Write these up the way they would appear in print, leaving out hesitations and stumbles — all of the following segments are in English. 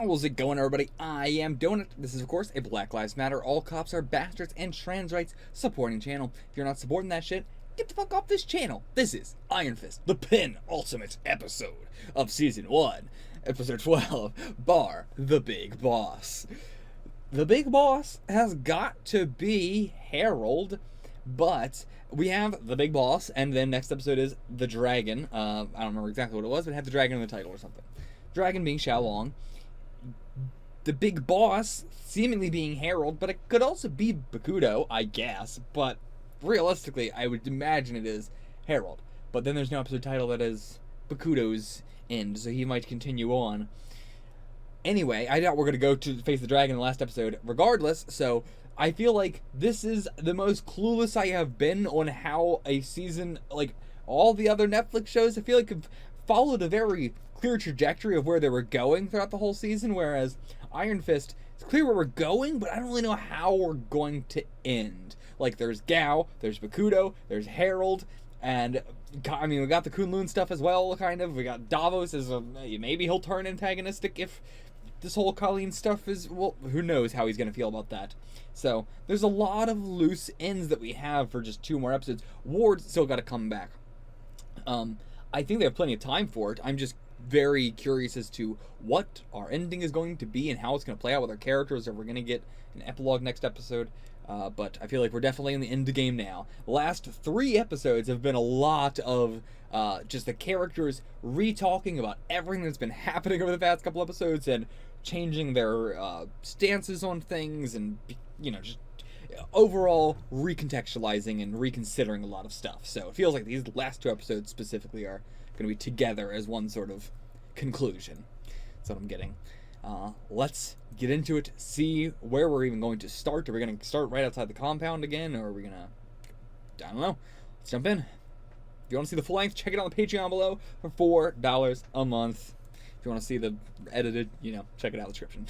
How's it going, everybody? I am Donut. This is, of course, a Black Lives Matter, all cops are bastards, and trans rights supporting channel. If you're not supporting that shit, get the fuck off this channel. This is Iron Fist, the penultimate episode of Season 1, Episode 12, Bar the Big Boss. The Big Boss has got to be Harold, but we have the Big Boss, and then next episode is the Dragon. I don't remember exactly what it was, but it had the Dragon in the title or something. Dragon being Xiaolong. The Big Boss seemingly being Harold, but it could also be Bakuto, I guess. But realistically, I would imagine it is Harold. But then there's no episode title that is Bakuto's end, so he might continue on. Anyway, I doubt we're going to go to face the dragon in the last episode regardless, so I feel like this is the most clueless I have been on how a season, like all the other Netflix shows, I feel like have followed a very clear trajectory of where they were going throughout the whole season, whereas Iron Fist, it's clear where we're going, but I don't really know how we're going to end. Like, there's Gao, there's Bakuto, there's Harold, and I mean, we got the Kunlun stuff as well, kind of. We got Davos as a, maybe he'll turn antagonistic if this whole Colleen stuff is, well, who knows how he's going to feel about that. So, there's a lot of loose ends that we have for just 2 more episodes. Ward's still got to come back. I think they have plenty of time for it. I'm just very curious as to what our ending is going to be and how it's going to play out with our characters, or we're going to get an epilogue next episode. But I feel like we're definitely in the end game now. The last 3 episodes have been a lot of just the characters re-talking about everything that's been happening over the past couple episodes and changing their stances on things and, you know, just overall recontextualizing and reconsidering a lot of stuff. So it feels like these last 2 episodes specifically are going to be together as one sort of conclusion. That's what I'm getting. Let's get into it, see where we're even going to start. Are we going to start right outside the compound again, or are we going to, I don't know. Let's jump in. If you want to see the full length, check it out on the Patreon below for $4 a month. If you want to see the edited, you know, check it out in the description.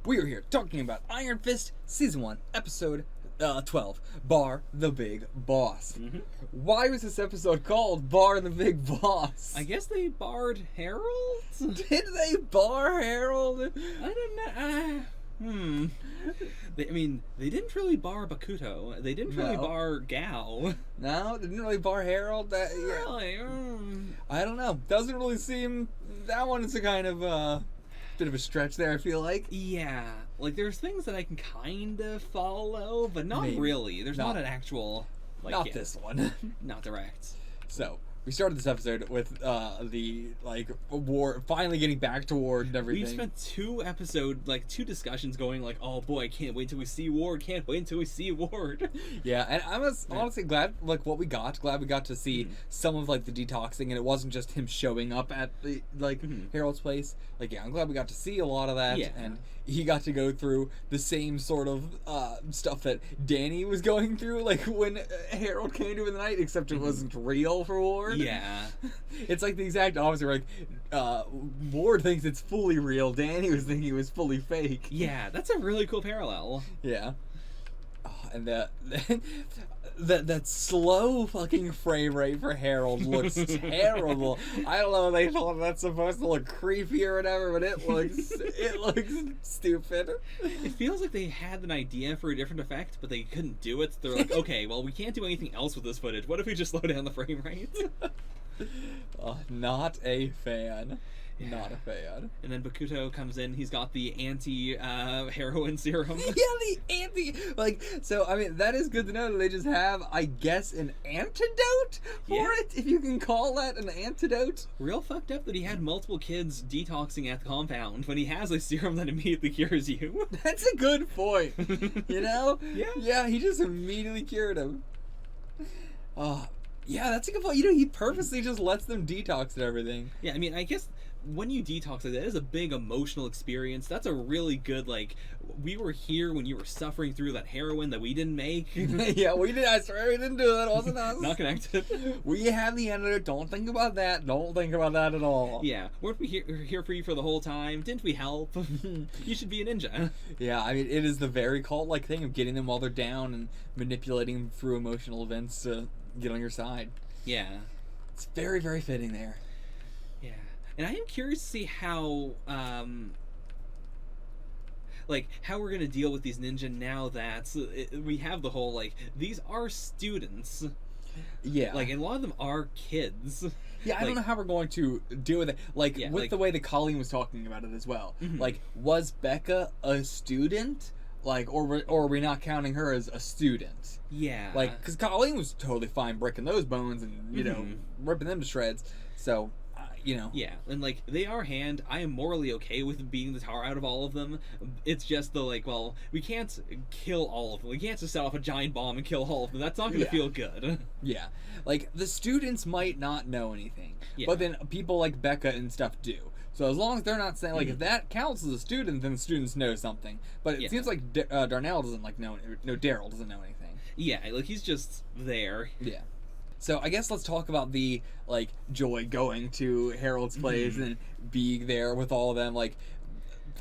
We are here talking about Iron Fist Season 1, Episode 12, Bar the Big Boss. Mm-hmm. Why was this episode called Bar the Big Boss? I guess they barred Harold? Did they bar Harold? I don't know. They didn't really bar Bakuto. They didn't really bar Gao. No, they didn't really bar Harold. Really? I don't know. Doesn't really seem... That one is a kind of, bit of a stretch there, I feel like. Yeah, like there's things that I can kind of follow, but not really. There's not an actual, like, not this one. Not direct. So we started this episode with the war finally getting back to Ward and everything. We spent 2 discussions going like, oh boy, can't wait till we see Ward, can't wait until we see Ward. Yeah, and I was honestly glad what we got. Glad we got to see some of like the detoxing, and it wasn't just him showing up at the Harold's place. Like, yeah, I'm glad we got to see a lot of that, and he got to go through the same sort of stuff that Danny was going through, like when Harold came to him in the night, except it wasn't real for Ward. Yeah. It's like the exact opposite, where like, Ward thinks it's fully real, Danny was thinking it was fully fake. Yeah, that's a really cool parallel. Yeah. Oh, and that slow fucking frame rate for Harold looks terrible. I don't know if they thought that's supposed to look creepy or whatever, but it looks stupid. It feels like they had an idea for a different effect, but they couldn't do it. They're like, okay, well, we can't do anything else with this footage. What if we just slow down the frame rate? Not a fan. Yeah. Not a fan. And then Bakuto comes in. He's got the anti-heroin serum. Yeah, the so, I mean, that is good to know that they just have, I guess, an antidote for it, if you can call that an antidote. Real fucked up that he had multiple kids detoxing at the compound when he has a serum that immediately cures you. That's a good point. You know? Yeah. Yeah, he just immediately cured him. Yeah, that's a good point. You know, he purposely just lets them detox and everything. Yeah, I mean, I guess when you detox like that is a big emotional experience. That's a really good, like, we were here when you were suffering through that heroin that we didn't make. Yeah, we did. I swear we didn't do that. It wasn't us. Not connected. We have the antidote. Don't think about that. Don't think about that at all. Yeah, weren't we here for you for the whole time? Didn't we help? You should be a ninja. Yeah, I mean, it is the very cult-like thing of getting them while they're down and manipulating them through emotional events to get on your side. Yeah. It's very, very fitting there. Yeah. And I am curious to see how, like, how we're gonna deal with these ninja now that we have the whole, like, these are students. Yeah. Like, and a lot of them are kids. Yeah, I like, don't know how we're going to deal with it. Like, Yeah, with like- the way that Colleen was talking about it as well. Mhm. Like, was Becca a student? Like, or are we not counting her as a student? Yeah. Like, because Colleen was totally fine breaking those bones and, you know, Mhm. ripping them to shreds. So, you know. Yeah, and like they are hand. I am morally okay with beating the tar out of all of them. It's just the like, well, we can't kill all of them. We can't just set off a giant bomb and kill all of them. That's not gonna Yeah. feel good. Yeah. Like, the students might not know anything. Yeah. But then people like Becca and stuff do. So as long as they're not saying, like, if Mhm. that counts as a student, then the students know something. But it Yeah. seems like Darnell doesn't, like, know... No, Daryl doesn't know anything. Yeah, like he's just there. Yeah. So I guess let's talk about the, like, Joy going to Harold's place Mhm. and being there with all of them. Like,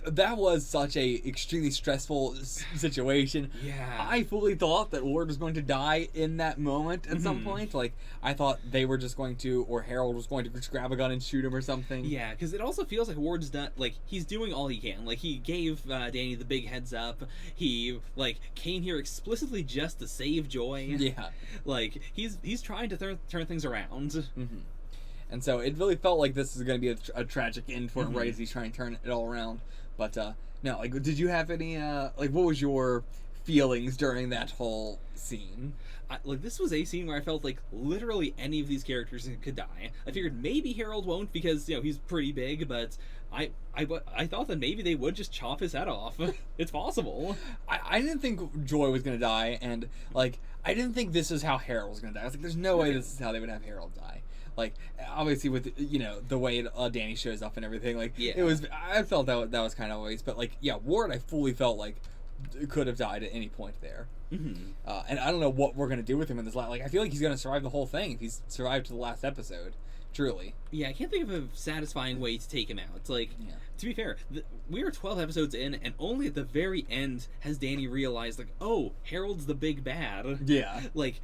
that was such a extremely stressful situation. Yeah. I fully thought that Ward was going to die in that moment at some Mhm. point. Like, I thought they were just going to, or Harold was going to just grab a gun and shoot him or something. Yeah, because it also feels like Ward's done, like, he's doing all he can. Like, he gave Danny the big heads up. He, like, came here explicitly just to save Joy. Yeah. Like, he's trying to turn things around. Hmm. And so it really felt like this is going to be a tragic end for him, Mhm. right, as he's trying to turn it all around. But, no, like, did you have any, like, what was your feelings during that whole scene? Like, this was a scene where I felt like literally any of these characters could die. I figured maybe Harold won't because, you know, he's pretty big, but I thought that maybe they would just chop his head off. It's possible. I didn't think Joy was going to die, and, like, I didn't think this is how Harold was going to die. I was like, there's no way this is how they would have Harold die. Like, obviously with, you know, the way Danny shows up and everything, like, Yeah. it was, I felt that was kind of a waste, but, like, yeah, Ward, I fully felt like could have died at any point there. Mm-hmm. And I don't know what we're going to do with him in this last, like, I feel like he's going to survive the whole thing if he's survived to the last episode. Truly. Yeah, I can't think of a satisfying way to take him out. It's like, Yeah. to be fair, we are 12 episodes in, and only at the very end has Danny realized, like, oh, Harold's the big bad. Yeah. Like,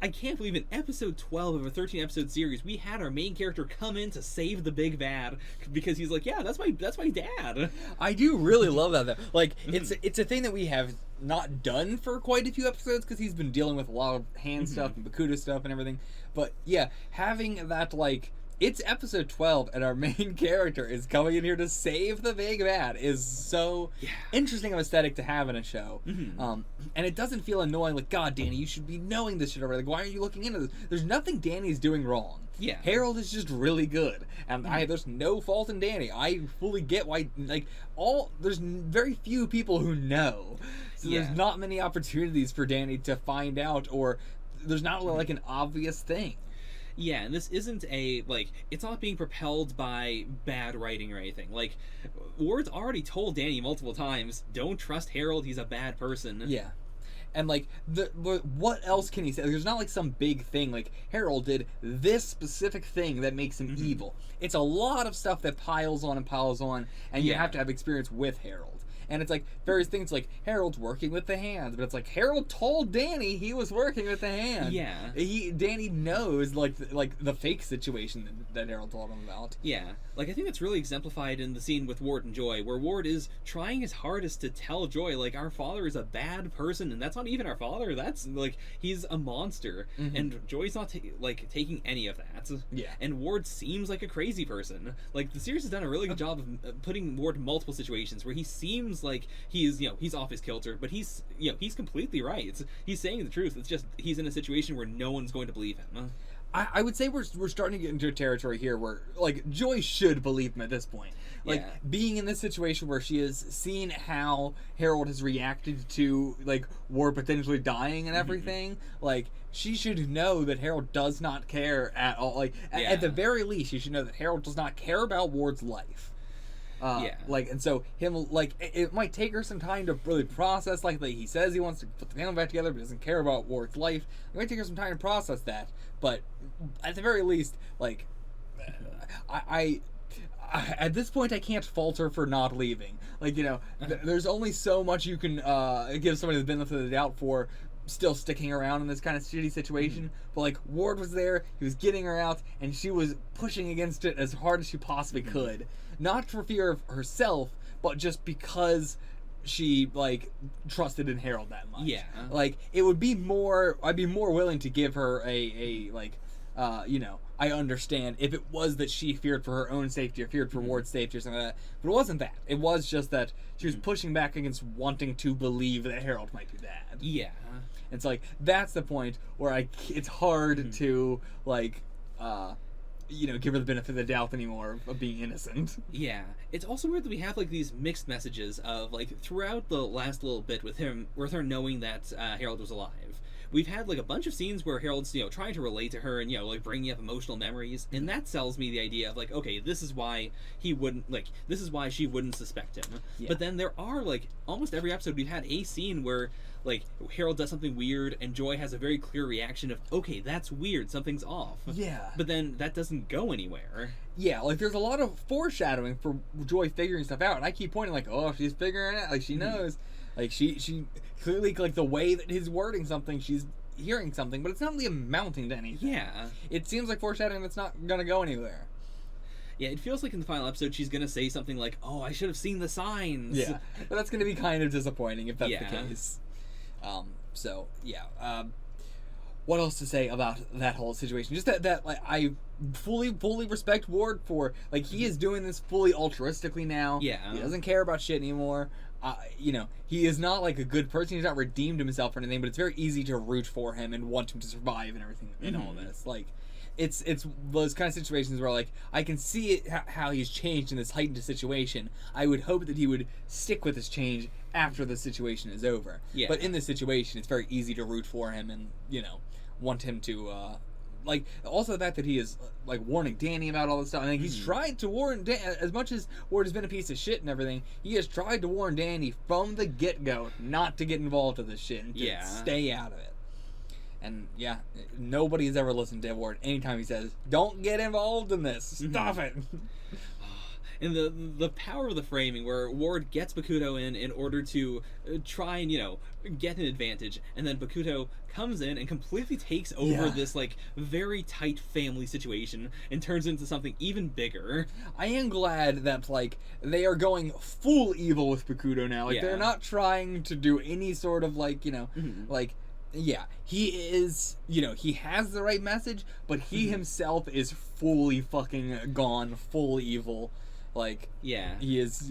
I can't believe in episode 12 of a 13-episode series, we had our main character come in to save the big bad, because he's like, yeah, that's my dad. I do really love that, though. Like, it's a thing that we have not done for quite a few episodes because he's been dealing with a lot of hand stuff and Bakuda stuff and everything. But yeah, having that, like, it's episode 12 and our main character is coming in here to save the big bad is so Yeah. interesting of aesthetic to have in a show. Mhm. And it doesn't feel annoying, like, God, Danny, you should be knowing this shit already. Like, why are you looking into this? There's nothing Danny's doing wrong. Yeah. Harold is just really good, and there's no fault in Danny. I fully get why, like, there's very few people who know, so Yeah. there's not many opportunities for Danny to find out, or there's not like an obvious thing. Yeah, and this isn't it's not being propelled by bad writing or anything. Like, Ward's already told Danny multiple times, don't trust Harold, he's a bad person. Yeah. And, like, what else can he say? There's not, like, some big thing, like, Harold did this specific thing that makes him evil. It's a lot of stuff that piles on, and you Yeah. have to have experience with Harold. And it's, like, various things, like, Harold's working with the hand, but it's like, Harold told Danny he was working with the hand. Yeah. Danny knows, like the fake situation that Harold told him about. Yeah, like, I think that's really exemplified in the scene with Ward and Joy, where Ward is trying his hardest to tell Joy, like, our father is a bad person, and that's not even our father, that's, like, he's a monster, and Joy's not, taking any of that. Yeah. And Ward seems like a crazy person. Like, the series has done a really good job of putting Ward in multiple situations where he seems like he's off his kilter, but he's completely right. He's saying the truth, it's just, he's in a situation where no one's going to believe him. I would say we're starting to get into a territory here where like Joy should believe him at this point. Like Yeah. being in this situation where she has seen how Harold has reacted to like Ward potentially dying and everything, like she should know that Harold does not care at all. Like at the very least, she should know that Harold does not care about Ward's life. Like, and so him, like, it might take her some time to really process, like he says he wants to put the family back together, but doesn't care about Ward's life. It might take her some time to process that, but at the very least, like, I at this point, I can't fault her for not leaving. Like, you know, there's only so much you can give somebody the benefit of the doubt for still sticking around in this kind of shitty situation. But, like, Ward was there, he was getting her out, and she was pushing against it as hard as she possibly could. Not for fear of herself, but just because she, like, trusted in Harold that much. Yeah. Like, it would be more, I'd be more willing to give her a like, you know, I understand if it was that she feared for her own safety or feared for Ward's safety or something like that. But it wasn't that. It was just that she was pushing back against wanting to believe that Harold might be bad. Yeah. It's like, that's the point where it's hard to, like, you know, give her the benefit of the doubt anymore of being innocent. Yeah. It's also weird that we have, like, these mixed messages of, like, throughout the last little bit with her knowing that Harold was alive. We've had, like, a bunch of scenes where Harold's, you know, trying to relate to her and, you know, like, bringing up emotional memories, and that sells me the idea of, like, okay, this is why he wouldn't, like, this is why she wouldn't suspect him. Yeah. But then there are, like, almost every episode we've had a scene where, like, Harold does something weird and Joy has a very clear reaction of, okay, that's weird, something's off. Yeah. But then that doesn't go anywhere. Yeah, like, there's a lot of foreshadowing for Joy figuring stuff out, and I keep pointing, like, oh, she's figuring it out, like, she knows. Like, she clearly, like, the way that he's wording something, she's hearing something, but it's not really amounting to anything. Yeah. It seems like foreshadowing that's not gonna go anywhere. Yeah, it feels like in the final episode she's gonna say something like, oh, I should have seen the signs. Yeah, but that's gonna be kind of disappointing if that's the Yeah. case. So, yeah. What else to say about that whole situation? Just that like, I fully respect Ward for, like, he is doing this fully altruistically now. Yeah. He doesn't care about shit anymore. You know, he is not, like, a good person. He's not redeemed himself or anything, but it's very easy to root for him and want him to survive and everything in all this. Like, it's those kind of situations where, like, I can see it, how he's changed in this heightened situation. I would hope that he would stick with this change after the situation is over. Yeah. But in this situation, it's very easy to root for him and, you know, want him to, like, also the fact that he is, like, warning Danny about all this stuff. I think he's tried to warn Danny, as much as Ward has been a piece of shit and everything, he has tried to warn Danny from the get-go not to get involved with this shit and to stay out of it. And, yeah, nobody has ever listened to Ward anytime he says, don't get involved in this, stop it. And the power of the framing where Ward gets Bakuto in order to try and, you know, get an advantage, and then Bakuto comes in and completely takes over this, like, very tight family situation and turns it into something even bigger. I am glad that, like, they are going full evil with Bakuto now. Like, they're not trying to do any sort of, like, you know, like, yeah, he is, you know, he has the right message, but he himself is fully fucking gone, full evil. Like, he is,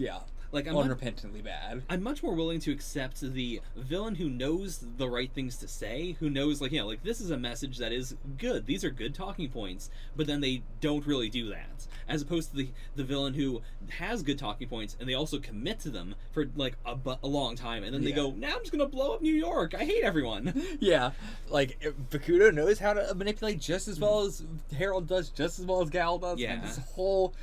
like, unrepentantly bad. I'm much more willing to accept the villain who knows the right things to say, who knows, like, you know, like, this is a message that is good, these are good talking points, but then they don't really do that, as opposed to the villain who has good talking points, and they also commit to them for, like, a long time, and then they go, now I'm just gonna blow up New York, I hate everyone. Yeah, like, Bakuto knows how to manipulate just as well as Harold does, just as well as Gal does. Yeah. And this whole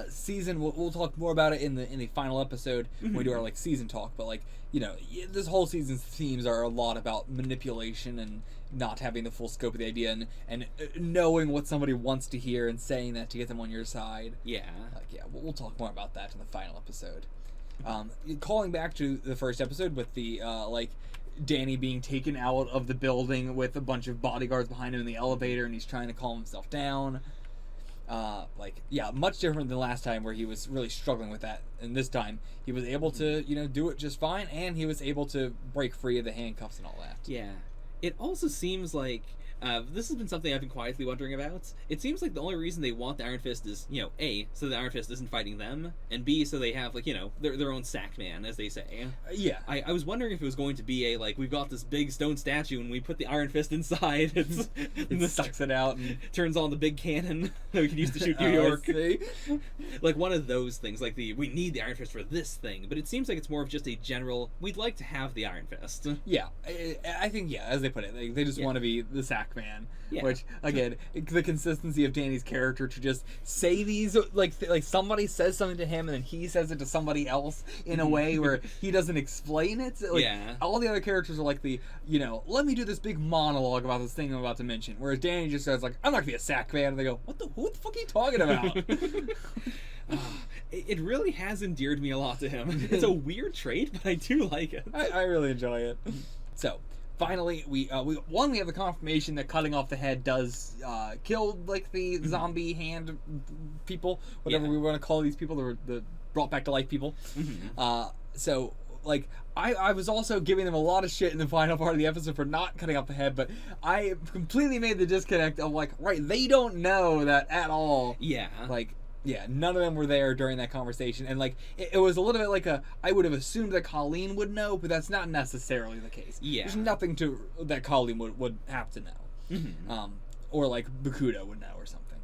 season, we'll talk more about it in the final episode when we do our, like, season talk, but, like, you know, this whole season's themes are a lot about manipulation and not having the full scope of the idea and knowing what somebody wants to hear and saying that to get them on your side. Yeah. Like, yeah, we'll talk more about that in the final episode. Calling back to the first episode with the, like, Danny being taken out of the building with a bunch of bodyguards behind him in the elevator, and he's trying to calm himself down. Like, yeah, much different than last time where he was really struggling with that. And this time, he was able to, you know, do it just fine, and he was able to break free of the handcuffs and all that. Yeah. It also seems like this has been something I've been quietly wondering about. It seems like the only reason they want the Iron Fist is, A, so the Iron Fist isn't fighting them, and B, so they have, like, their own sack man, as they say. Yeah. I was wondering if it was going to be we've got this big stone statue and we put the Iron Fist inside. It sucks it out and turns on the big cannon that we can use to shoot New York. Like one of those things, like we need the Iron Fist for this thing, but it seems like it's more of just a general, we'd like to have the Iron Fist. Yeah, I think, yeah, as they put it, they just want to be the sack man. Yeah. Which, again, the consistency of Danny's character to just say these, like somebody says something to him and then he says it to somebody else in a way where he doesn't explain it. Like, Yeah. all the other characters are like let me do this big monologue about this thing I'm about to mention. Whereas Danny just says, like, I'm not going to be a sack man. And they go, who the fuck are you talking about? It really has endeared me a lot to him. It's a weird trait, but I do like it. I really enjoy it. So, finally, we have the confirmation that cutting off the head does kill, like, the zombie hand people, whatever we want to call these people, the brought back to life people. So, like, I was also giving them a lot of shit in the final part of the episode for not cutting off the head, but I completely made the disconnect of, like, right, they don't know that at all. Yeah. Like, yeah, none of them were there during that conversation, and like it was a little bit like I would have assumed that Colleen would know, but that's not necessarily the case. Yeah, there's nothing that Colleen would have to know, or like Bakuto would know or something.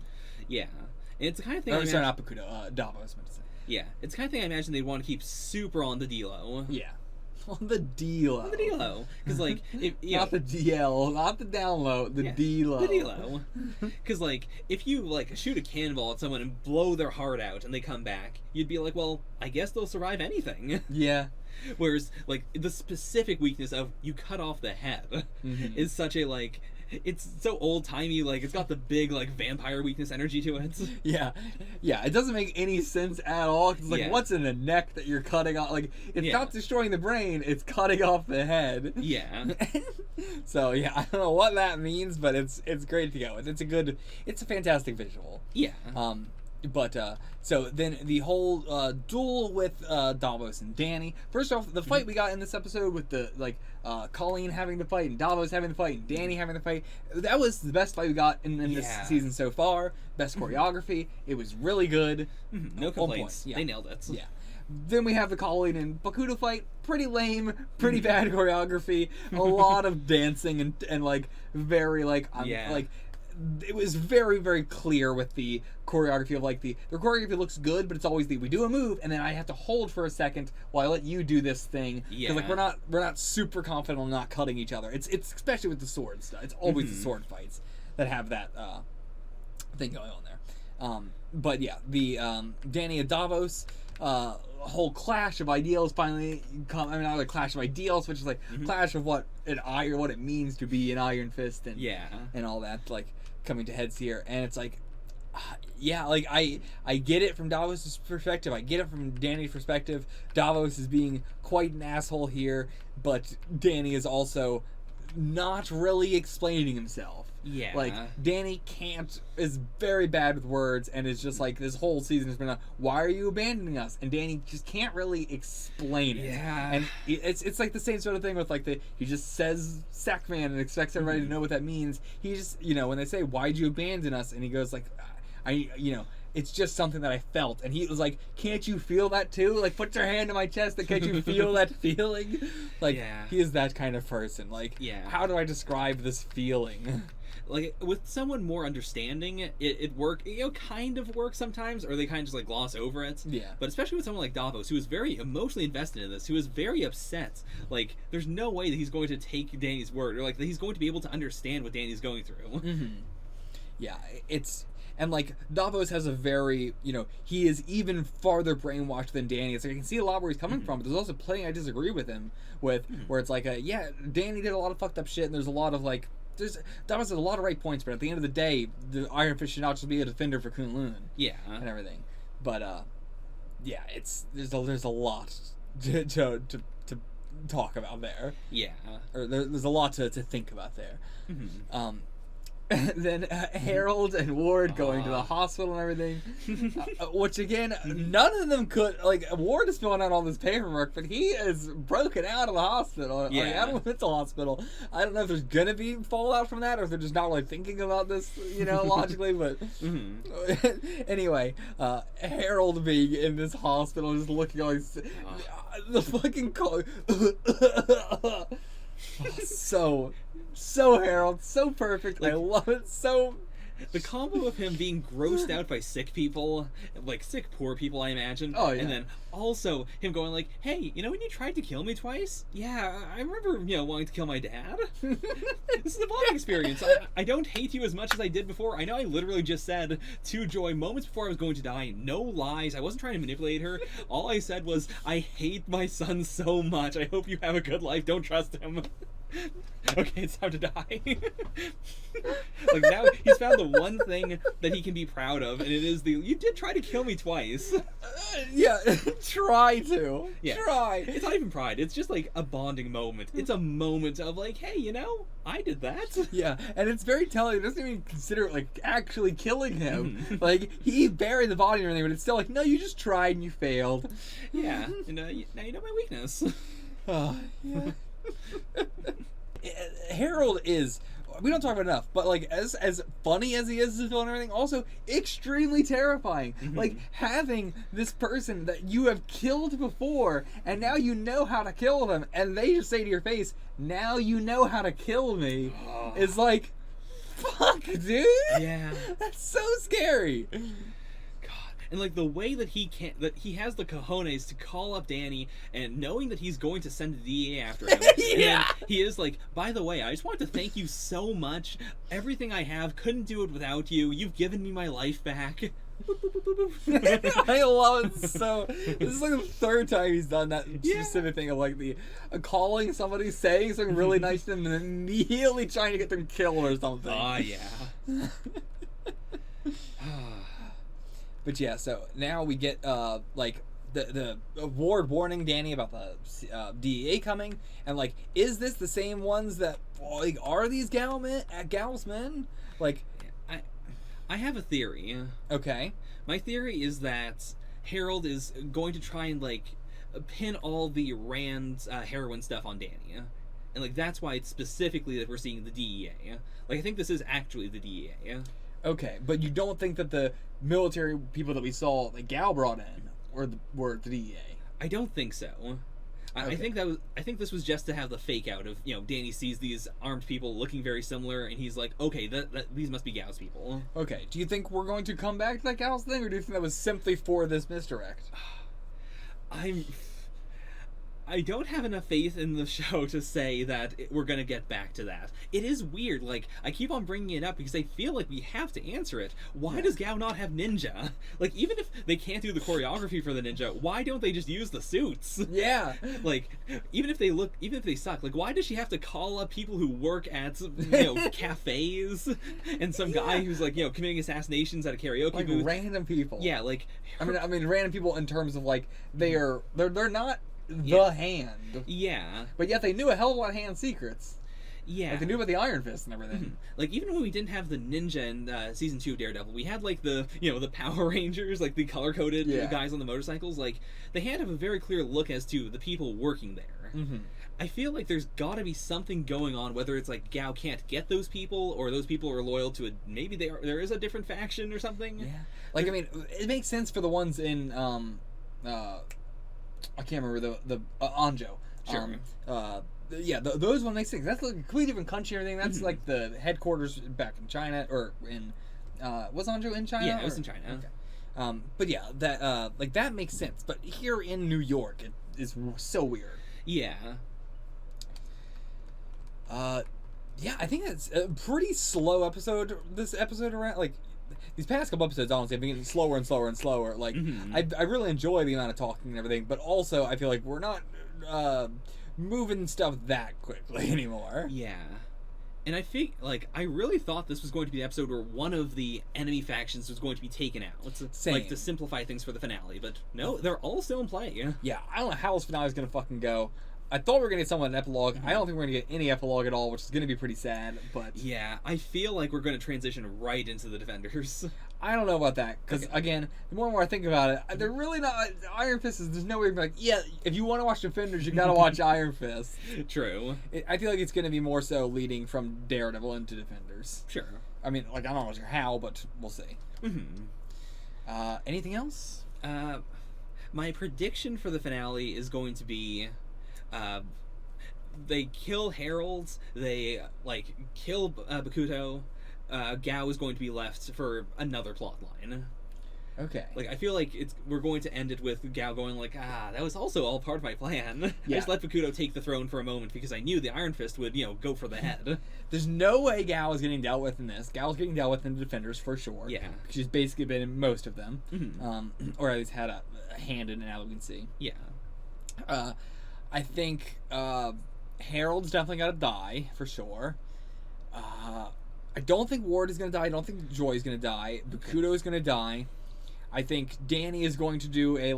Yeah, and it's the kind of thing. Sorry, not Bakuto. Davos meant to say. Yeah, it's the kind of thing I imagine they'd want to keep super on the D-Lo. Yeah. On the D-Lo. On the D-Lo. Because, like... not the DL, not the download, the D-Lo. The D-Lo. Because, like, if you, like, shoot a cannonball at someone and blow their heart out and they come back, you'd be like, well, I guess they'll survive anything. Yeah. Whereas, like, the specific weakness of you cut off the head is such a, like... It's so old-timey, like, it's got the big, like, vampire weakness energy to it. Yeah. Yeah, it doesn't make any sense at all. It's like, what's in the neck that you're cutting off? Like, it's not destroying the brain, it's cutting off the head. Yeah. So, yeah, I don't know what that means, but it's great to go with. It's a fantastic visual. Yeah. But, so then the whole duel with Davos and Danny. First off, the fight we got in this episode with the, like, Colleen having the fight and Davos having the fight and Danny having the fight. That was the best fight we got in this season so far. Best choreography. It was really good. No complaints. They nailed it. Yeah. Then we have the Colleen and Bakuto fight. Pretty lame. Pretty bad choreography. A lot of dancing and like, very, like, like... It was very, very clear with the choreography of, like, the choreography looks good, but it's always we do a move and then I have to hold for a second while I let you do this thing. Because like we're not super confident on not cutting each other. It's especially with the sword stuff. It's always the sword fights that have that thing going on there. But yeah, the Danny and Davos whole clash of ideals finally come. I mean, not a clash of ideals, which is like clash of what it means to be an Iron Fist and all that, like, coming to heads here. And it's like, yeah, like I get it from Davos' perspective, I get it from Danny's perspective. Davos is being quite an asshole here, but Danny is also not really explaining himself. Yeah. Like, Danny is very bad with words, and is just like, this whole season has been why are you abandoning us? And Danny just can't really explain it. Yeah. And it's like the same sort of thing with, like, he just says Sackman and expects everybody to know what that means. He just, when they say, why'd you abandon us? And he goes, like, it's just something that I felt. And he was like, can't you feel that too? Like, put your hand on my chest and can't you feel that feeling? Like, he is that kind of person. Like, how do I describe this feeling? Like, with someone more understanding, it kind of works sometimes, or they kind of just, like, gloss over it. Yeah. But especially with someone like Davos, who is very emotionally invested in this, who is very upset. Like, there's no way that he's going to take Danny's word, or, like, that he's going to be able to understand what Danny's going through. Yeah, and, like, Davos has a very, he is even farther brainwashed than Danny. It's like, I can see a lot where he's coming from, but there's also plenty I disagree with him with, where it's like, Danny did a lot of fucked up shit, and there's a lot of, like, Davos has a lot of right points, but at the end of the day, the Iron Fist should not just be a defender for Kunlun. Yeah. And everything. But, yeah, there's a lot to talk about there. Yeah. Or there's a lot to think about there. then Harold and Ward going to the hospital and everything, which again, none of them could, like, Ward is filling out all this paperwork, but he is broken out of the hospital, like, out of the mental hospital. I don't know if there's gonna be fallout from that, or if they're just not really thinking about this, you know, logically, but anyway, Harold being in this hospital, just looking like the fucking call. So Harold, so perfect. Like, I love it so. The combo of him being grossed out by sick people, like sick poor people, I imagine. Oh, yeah. And then also him going like, "Hey, you know when you tried to kill me twice? Yeah, I remember, you know, wanting to kill my dad. This is a bonding experience. I don't hate you as much as I did before. I know I literally just said to Joy moments before I was going to die, no lies. I wasn't trying to manipulate her. All I said was, I hate my son so much. I hope you have a good life. Don't trust him." Okay, it's time to die. Like, now he's found the one thing that he can be proud of, and it is you did try to kill me twice. Yeah, try to. Yeah. Try. It's not even pride, it's just like a bonding moment. It's a moment of like, hey, you know, I did that. Yeah, and it's very telling. He doesn't even consider it, like, actually killing him. Like, he buried the body and everything, but it's still like, no, you just tried and you failed. Yeah, and now you know my weakness. Oh, yeah. Harold is, we don't talk about it enough, but like as funny as he is as a villain and everything, also extremely terrifying. Like, having this person that you have killed before and now you know how to kill them, and they just say to your face, now you know how to kill me, is like, fuck, dude. Yeah, that's so scary. And like the way that he has the cojones to call up Danny, and knowing that he's going to send the DEA after him. Yeah. And he is like, by the way, I just want to thank you so much. Everything I have, couldn't do it without you. You've given me my life back. I love it so. This is like the third time he's done that specific thing of like the calling somebody, saying something really nice to them, and then immediately trying to get them killed or something. Yeah. But yeah, so now we get like the Ward warning Danny about the DEA coming, and like, is this the same ones that, like, are these Gal's men? Like, I have a theory. Okay. My theory is that Harold is going to try and like pin all the Rand heroin stuff on Danny, and like that's why it's specifically that we're seeing the DEA. Like, I think this is actually the DEA. Okay, but you don't think that the military people that we saw that Gal brought in were the DEA? I don't think so. Okay. I think this was just to have the fake out of, you know, Danny sees these armed people looking very similar, and he's like, okay, these must be Gal's people. Okay, do you think we're going to come back to that Gal's thing, or do you think that was simply for this misdirect? I don't have enough faith in the show to say that we're going to get back to that. It is weird. Like, I keep on bringing it up because I feel like we have to answer it. Why does Gao not have ninja? Like, even if they can't do the choreography for the ninja, why don't they just use the suits? Yeah. Like, even if they suck, like, why does she have to call up people who work at, you know, cafes and some guy who's, like, you know, committing assassinations at a karaoke like booth? Random people. Yeah, like... I mean, random people in terms of, like, they're not the Hand. Yeah. But yet they knew a hell of a lot of Hand secrets. Yeah. Like, they knew about the Iron Fist and everything. Like, even when we didn't have the ninja in season 2 of Daredevil, we had, like, the, you know, the Power Rangers, like, the color-coded guys on the motorcycles. Like, the Hand have a very clear look as to the people working there. I feel like there's gotta be something going on, whether it's, like, Gao can't get those people, or those people are loyal to maybe there is a different faction or something. Yeah. Like, I mean, it makes sense for the ones in, I can't remember the Anzho. Sure. Yeah, those one makes sense. That's like a completely different country and everything. That's like the headquarters back in China, or in was Anzho in China? Yeah, it was in China. Okay. But yeah, that like that makes sense. But here in New York, it is so weird. Yeah. Yeah, I think that's a pretty slow episode. This episode around, like, these past couple episodes, honestly, have been getting slower and slower and slower. Like, I really enjoy the amount of talking and everything, but also I feel like we're not moving stuff that quickly anymore. Yeah. And I really thought this was going to be the episode where one of the enemy factions was going to be taken out. Same. Like, to simplify things for the finale. But no, they're all still in play. Yeah, I don't know how this finale is going to fucking go. I thought we were gonna get somewhat an epilogue. I don't think we're gonna get any epilogue at all, which is gonna be pretty sad. But Yeah, I feel like we're going to transition right into the Defenders. I don't know about that because Okay. again, the more and more I think about it, they're really not. Iron Fist is. There's no way to be like, yeah, if you want to watch Defenders, you gotta watch Iron Fist. True. I feel like it's gonna be more so leading from Daredevil into Defenders. Sure. I mean, like, I'm not sure how, but we'll see. Mm-hmm. Anything else? My prediction for the finale is going to be, they kill Harold, they kill Bakuto. Gao is going to be left for another plot line. Okay. I feel like we're going to end it with Gao going that was also all part of my plan. I Yeah. just let Bakuto take the throne for a moment because I knew the Iron Fist would, go for the head. There's no way Gao is getting dealt with in this. Gao's getting dealt with in the Defenders for sure. Yeah. She's basically been in most of them. Mhm. Or at least had a hand in it, now we can see. Yeah. I think Harold's definitely got to die, for sure. I don't think Ward is going to die. I don't think Joy is going to die. Bakuto is going to die. I think Danny is going to do a,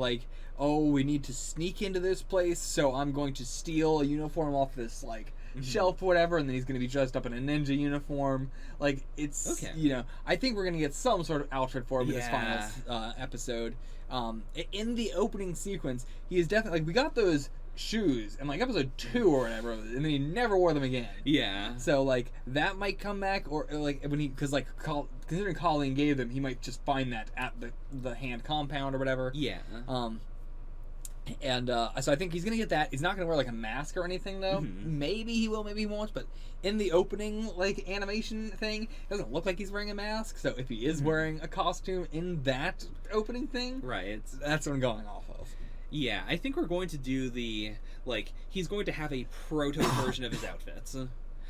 we need to sneak into this place, so I'm going to steal a uniform off this, shelf or whatever, and then he's going to be dressed up in a ninja uniform. It's, Okay. I think we're going to get some sort of outfit for him in this Yeah. final episode. In the opening sequence, he is definitely, we got those shoes in, episode 2 or whatever, and then he never wore them again. Yeah. So, that might come back, or, when he, because, considering Colleen gave them, he might just find that at the hand compound or whatever. Yeah. So I think he's gonna get that. He's not gonna wear, a mask or anything, though. Mhm. Maybe he will, maybe he won't, but in the opening, animation thing, it doesn't look like he's wearing a mask, so if he is wearing a costume in that opening thing, Right. that's what I'm going off of. Yeah, I think we're going to do the, he's going to have a proto version of his outfits.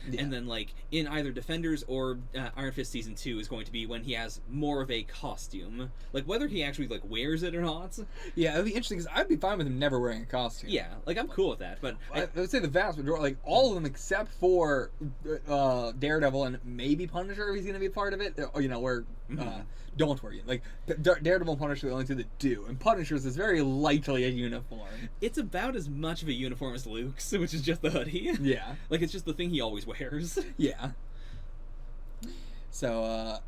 Yeah. And then, in either Defenders or Iron Fist Season 2 is going to be when he has more of a costume. Whether he actually, wears it or not. Yeah, it'd be interesting, because I'd be fine with him never wearing a costume. Yeah, I'm cool with that, but... I would say the vast majority, all of them except for Daredevil and maybe Punisher, if he's going to be a part of it, where don't wear it. Daredevil and Punisher are the only two that do, and Punisher's is very lightly a uniform. It's about as much of a uniform as Luke's, which is just the hoodie. Yeah. It's just the thing he always wears. Yeah. So,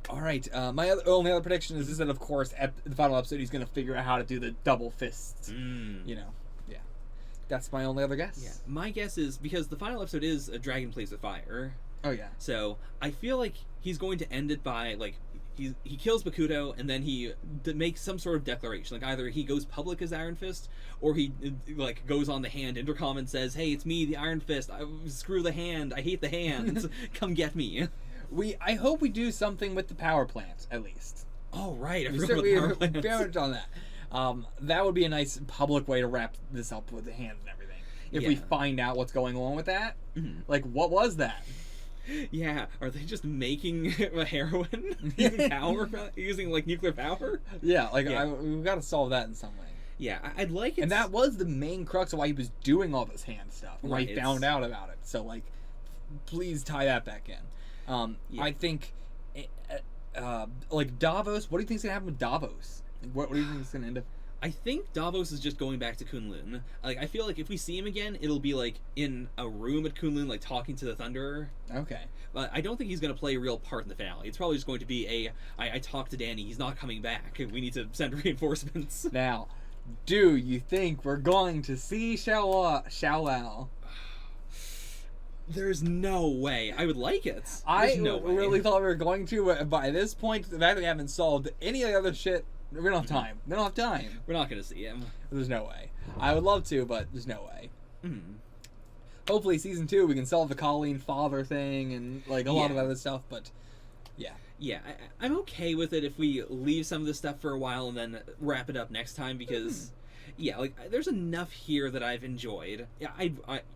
alright, my only other prediction is that, of course, at the final episode, he's going to figure out how to do the double fists. Yeah. That's my only other guess. Yeah. My guess is, because the final episode is A Dragon Plays with Fire, Oh, yeah. so I feel like he's going to end it by, he kills Bakuto, and then he makes some sort of declaration. Either he goes public as Iron Fist, or he, goes on the Hand intercom and says, hey, it's me, the Iron Fist. Screw the Hand. I hate the Hand. Come get me. I hope we do something with the power plant, at least. Oh, right. I We forgot about the power plants. haven't done that. That would be a nice public way to wrap this up with the Hand and everything. If we Yeah. find out what's going on with that. Mhm. What was that? Yeah, are they just making a heroin using nuclear power? Yeah, Yeah. we've got to solve that in some way. Yeah, I'd like it. And that was the main crux of why he was doing all this Hand stuff, and why Right, he it's- found out about it. So, please tie that back in. Yeah. I think, Davos, what do you think's gonna happen with Davos? What do you think is gonna end up? I think Davos is just going back to Kunlun. I feel like if we see him again, it'll be in a room at Kunlun, talking to the Thunderer. Okay. But I don't think he's going to play a real part in the finale. It's probably just going to be I talked to Danny, he's not coming back. We need to send reinforcements. Now, do you think we're going to see Shao-Lao? There's no way. I would like it. I There's no way. really thought we were going to, but by this point, the fact that we haven't solved any of the other shit, we don't have time. We don't have time. We're not going to see him. There's no way. I would love to, but there's no way. Mhm. Hopefully, season 2, we can solve the Colleen father thing and a lot of Yeah. other stuff. But yeah, Yeah, I'm okay with it if we leave some of this stuff for a while and then wrap it up next time because, yeah, there's enough here that I've enjoyed. Yeah,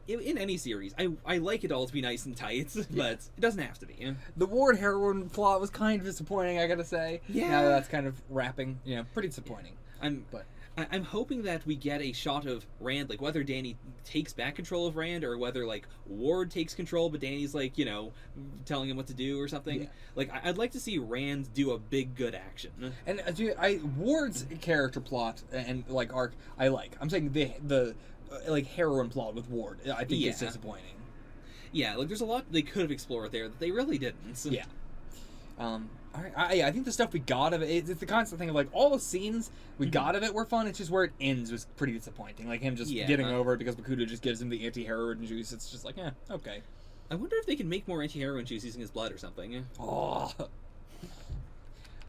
in any series, I like it all to be nice and tight, but it doesn't have to be. the Ward heroin plot was kind of disappointing, I gotta say. Yeah. Now that that's kind of wrapping, pretty disappointing. But I'm hoping that we get a shot of Rand, whether Danny takes back control of Rand or whether Ward takes control, but Danny's telling him what to do or something. Yeah. I'd like to see Rand do a big good action. And Ward's character plot and arc, I like. I'm saying the like heroin plot with Ward. I think it's Yeah. disappointing. Yeah, like there's a lot they could have explored there that they really didn't. Yeah. All right. I think the stuff we got of it, it's the constant thing of like all the scenes we got of it were fun. It's just where it ends was pretty disappointing. Like him just Yeah. getting over it because Bakuto just gives him the anti-heroin juice. It's just like, okay. I wonder if they can make more anti-heroin juice using his blood or something. Oh.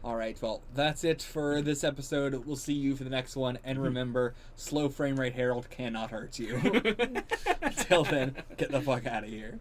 All right, well, that's it for this episode. We'll see you for the next one. And remember, slow frame rate Harold cannot hurt you. Until then, get the fuck out of here.